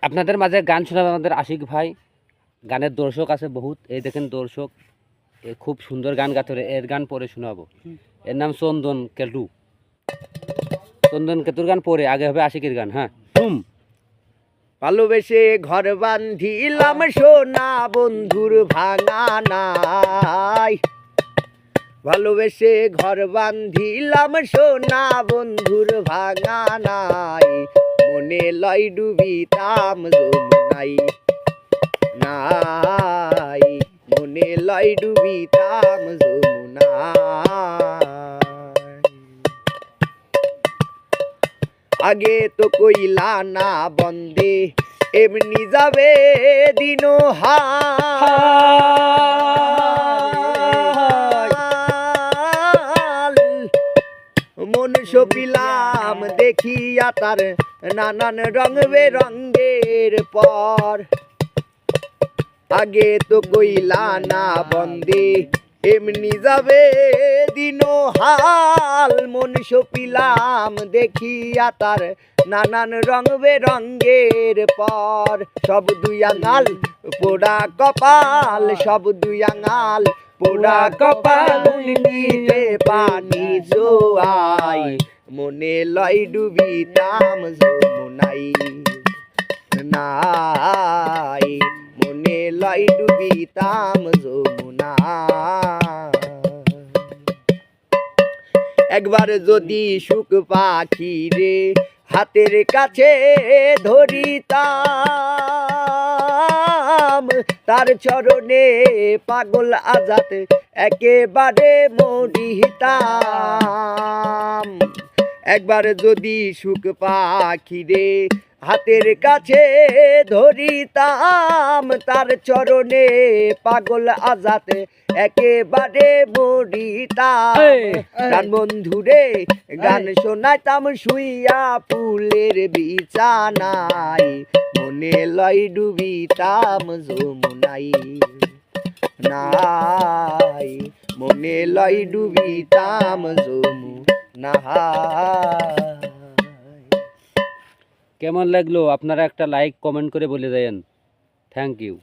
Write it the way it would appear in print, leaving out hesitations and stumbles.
আপনাদের মাঝে গান শোনাবে আমাদের আশিক ভাই। গানের দর্শক আছে বহুত, এই দেখেন দর্শক, এ খুব সুন্দর গান গাতে পারে। এর গান পরে শোনাবো। এর নাম চন্দন কেতু। চন্দন কেতুর গান পরে, আগে হবে আশিকের গান। হ্যাঁ, ভালোবেসে ঘর বান্ধিলাম সোনা বন্ধুর ভাঙা নাই, ভালোবেসে ঘর বান্ধিলাম সোনা বন্ধুর ভাঙা নাই, মনে লয় ডুবিতাম যমুনাই নাই, মনে লয় ডুবিতাম যমুনাই। আগে তো কইলা না বন্দে এমনি যাবে দিন হাল, মন সপিলাম দেখিয়া তার নানান রং বেরঙ্গের পর। আগে তো কইলা না বন্দে এমনি যাবে দিন হাল, মন সপিলাম দেখিয়া তার নানান রং বেরঙ্গের পর। সব দুই আঙাল পোড়া কপাল, সব দুই আঙাল পোড়া কপাল, নিতে পানি জোয়াই, মনে লয় ডুবিতাম যমুনাই নাই, মনে লয় ডুবিতাম যমুনাই। একবার যদি সুখ পাখি রে হাতের কাছে ধরিতাম, তার চরণে পাগল আজাদ একেবারে মরিতাম। একবার যদি সুখ পাখি রে হাতের কাছে ধরিতাম, তার চরণে পাগল আজাদ একেবারে মরিতাম। গান বন্ধুরে গান শোনাইতাম শুইয়া ফুলের বিছানায়, মনে লয় ডুবিতাম যমুনাই নাই, মনে লয় ডুবিতাম যমুনাই। কেমন লাগলো আপনারা একটা লাইক কমেন্ট করে বলে দেন। Thank you.